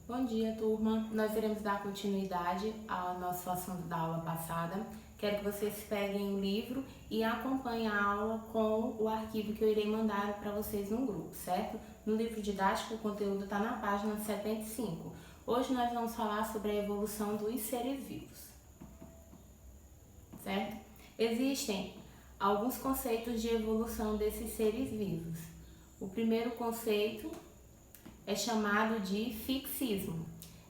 Bom dia, turma. Nós iremos dar continuidade ao nosso assunto da aula passada. Quero que vocês peguem o livro e acompanhem a aula com o arquivo que eu irei mandar para vocês no grupo, certo? No livro didático, o conteúdo está na página 75. Hoje nós vamos falar sobre a evolução dos seres vivos, certo? Existem alguns conceitos de evolução desses seres vivos. O primeiro conceito é chamado de fixismo,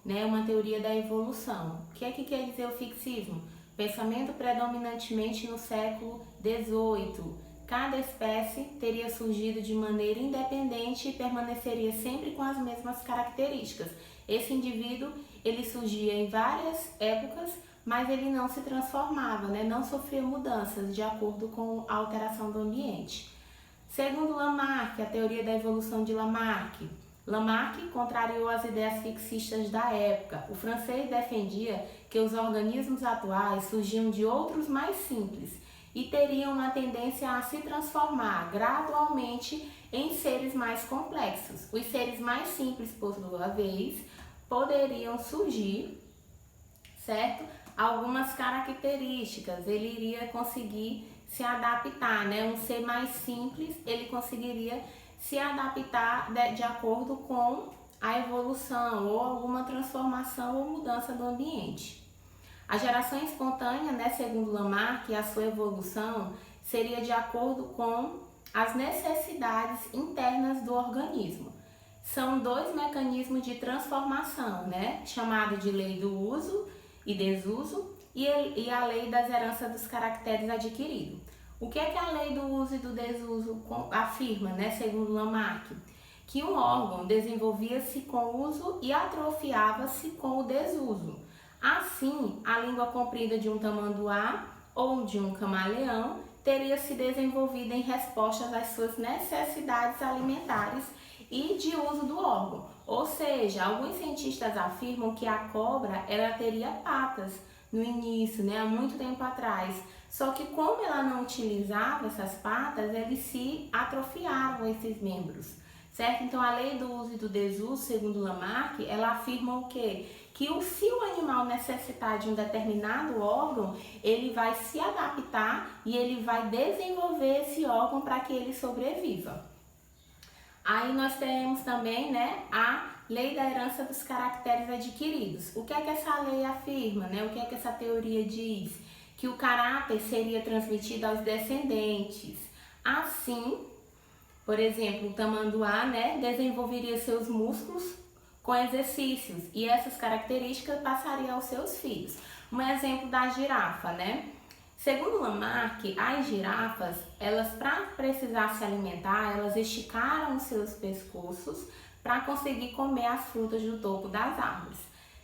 né? Uma teoria da evolução. O que é que quer dizer o fixismo? Pensamento predominantemente no século XVIII. Cada espécie teria surgido de maneira independente e permaneceria sempre com as mesmas características. Esse indivíduo, ele surgia em várias épocas, mas ele não se transformava, né? Não sofria mudanças de acordo com a alteração do ambiente. Segundo Lamarck, a teoria da evolução de Lamarck, Lamarck contrariou as ideias fixistas da época. O francês defendia que os organismos atuais surgiam de outros mais simples e teriam uma tendência a se transformar gradualmente em seres mais complexos. Os seres mais simples, por sua vez, poderiam surgir, certo? Algumas características, ele iria conseguir se adaptar, né? Um ser mais simples, ele conseguiria se adaptar de acordo com a evolução ou alguma transformação ou mudança do ambiente. A geração espontânea, né, segundo Lamarck, a sua evolução seria de acordo com as necessidades internas do organismo. São dois mecanismos de transformação, né, chamado de lei do uso e desuso e a lei das heranças dos caracteres adquiridos. O que é que a lei do uso e do desuso afirma, né, segundo Lamarck? Que um órgão desenvolvia-se com o uso e atrofiava-se com o desuso. Assim, a língua comprida de um tamanduá ou de um camaleão teria se desenvolvido em respostas às suas necessidades alimentares e de uso do órgão. Ou seja, alguns cientistas afirmam que a cobra ela teria patas no início, né, há muito tempo atrás. Só que como ela não utilizava essas patas, eles se atrofiaram esses membros, certo? Então a lei do uso e do desuso, segundo Lamarck, ela afirma o quê? Que se o animal necessitar de um determinado órgão, ele vai se adaptar e ele vai desenvolver esse órgão para que ele sobreviva. Aí nós temos também, né, a lei da herança dos caracteres adquiridos. O que é que essa lei afirma, né? O que é que essa teoria diz? Que o caráter seria transmitido aos descendentes. Assim, por exemplo, o tamanduá, né, desenvolveria seus músculos com exercícios e essas características passariam aos seus filhos. Um exemplo da girafa, né? Segundo Lamarck, as girafas, elas para precisar se alimentar, elas esticaram os seus pescoços para conseguir comer as frutas do topo das árvores.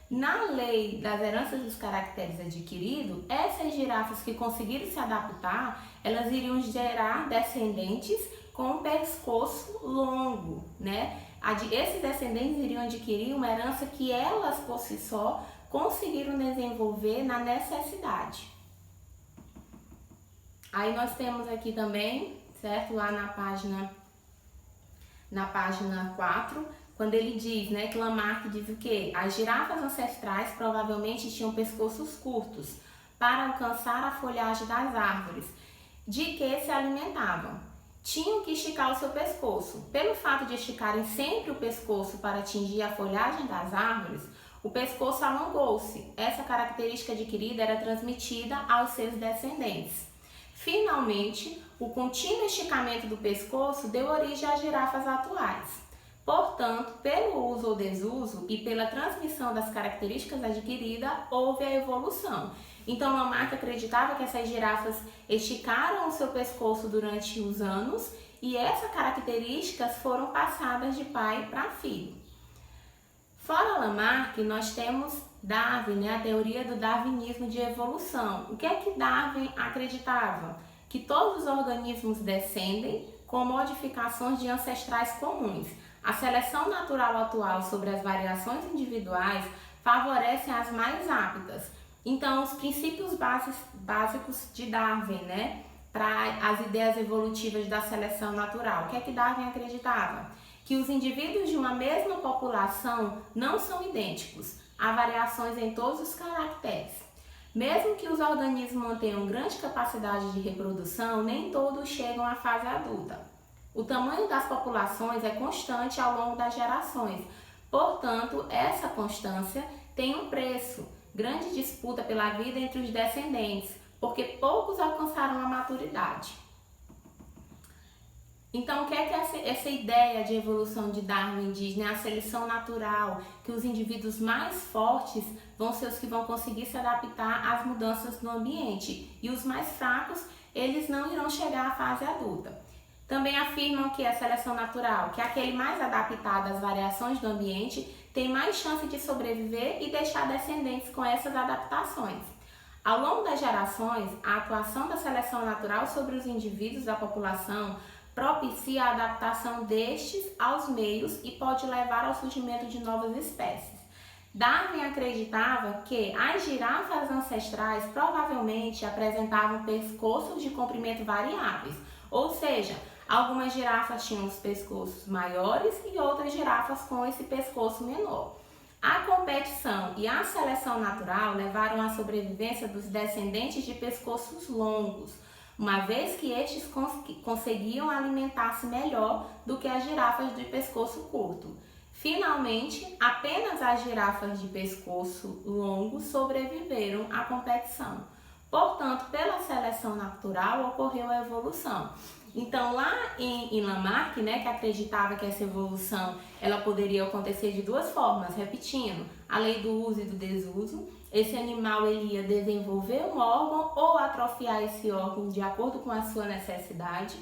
Na lei das heranças dos caracteres adquiridos, essas girafas que conseguiram se adaptar, elas iriam gerar descendentes com um pescoço longo, né? Esses descendentes iriam adquirir uma herança que elas por si só conseguiram desenvolver na necessidade. Aí nós temos aqui também, certo? Lá na página 4, quando ele diz, né, que Lamarck diz o quê? As girafas ancestrais provavelmente tinham pescoços curtos para alcançar a folhagem das árvores, de que se alimentavam. Tinham que esticar o seu pescoço. Pelo fato de esticarem sempre o pescoço para atingir a folhagem das árvores, o pescoço alongou-se. Essa característica adquirida era transmitida aos seus descendentes. Finalmente, o contínuo esticamento do pescoço deu origem às girafas atuais. Portanto, pelo uso ou desuso e pela transmissão das características adquiridas, houve a evolução. Então, Lamarck acreditava que essas girafas esticaram o seu pescoço durante os anos e essas características foram passadas de pai para filho. Fora Lamarck, nós temos Darwin, né, a teoria do darwinismo de evolução. O que é que Darwin acreditava? Que todos os organismos descendem com modificações de ancestrais comuns. A seleção natural atual sobre as variações individuais favorecem as mais aptas. Então, os princípios básicos de Darwin, né, para as ideias evolutivas da seleção natural. O que é que Darwin acreditava? que os indivíduos de uma mesma população não são idênticos, há variações em todos os caracteres. Mesmo que os organismos mantenham grande capacidade de reprodução, nem todos chegam à fase adulta. O tamanho das populações é constante ao longo das gerações, portanto, essa constância tem um preço, grande disputa pela vida entre os descendentes, porque poucos alcançaram a maturidade. Então, o que é que essa ideia de evolução de Darwin diz, né? A seleção natural, que os indivíduos mais fortes vão ser os que vão conseguir se adaptar às mudanças do ambiente e os mais fracos, eles não irão chegar à fase adulta. Também afirmam que a seleção natural, que aquele mais adaptado às variações do ambiente, tem mais chance de sobreviver e deixar descendentes com essas adaptações. Ao longo das gerações, a atuação da seleção natural sobre os indivíduos da população propicia a adaptação destes aos meios e pode levar ao surgimento de novas espécies. Darwin acreditava que as girafas ancestrais provavelmente apresentavam pescoços de comprimento variáveis, ou seja, algumas girafas tinham os pescoços maiores e outras girafas com esse pescoço menor. A competição e a seleção natural levaram à sobrevivência dos descendentes de pescoços longos, uma vez que estes conseguiam alimentar-se melhor do que as girafas de pescoço curto. Finalmente, apenas as girafas de pescoço longo sobreviveram à competição. Portanto, pela seleção natural ocorreu a evolução. Então, lá em Lamarck, né, que acreditava que essa evolução ela poderia acontecer de duas formas, repetindo, a lei do uso e do desuso. Esse animal ele ia desenvolver um órgão ou atrofiar esse órgão de acordo com a sua necessidade,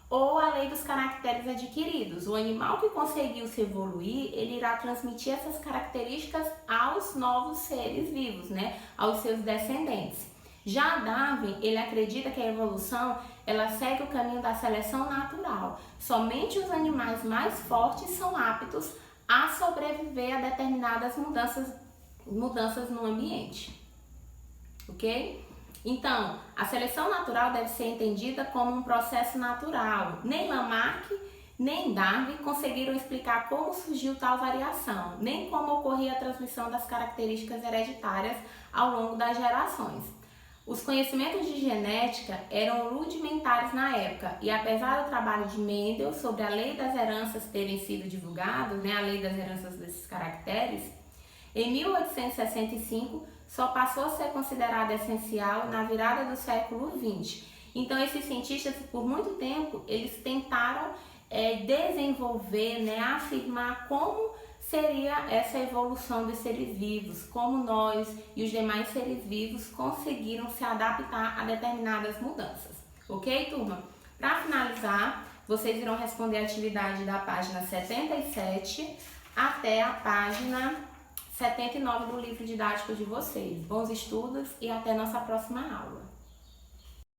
ou a lei dos caracteres adquiridos. O animal que conseguiu se evoluir, ele irá transmitir essas características aos novos seres vivos, né, aos seus descendentes. Já Darwin, ele acredita que a evolução ela segue o caminho da seleção natural. Somente os animais mais fortes são aptos a sobreviver a determinadas mudanças no ambiente. Ok? Então, a seleção natural deve ser entendida como um processo natural. Nem Lamarck, nem Darwin conseguiram explicar como surgiu tal variação, nem como ocorria a transmissão das características hereditárias ao longo das gerações. Os conhecimentos de genética eram rudimentares na época e apesar do trabalho de Mendel sobre a lei das heranças terem sido divulgados, né, a lei das heranças desses caracteres, em 1865 só passou a ser considerado essencial na virada do século XX. Então esses cientistas por muito tempo eles tentaram desenvolver, né, afirmar como seria essa evolução dos seres vivos, como nós e os demais seres vivos conseguiram se adaptar a determinadas mudanças. Ok, turma? Para finalizar, vocês irão responder a atividade da página 77 até a página 79 do livro didático de vocês. Bons estudos e até nossa próxima aula.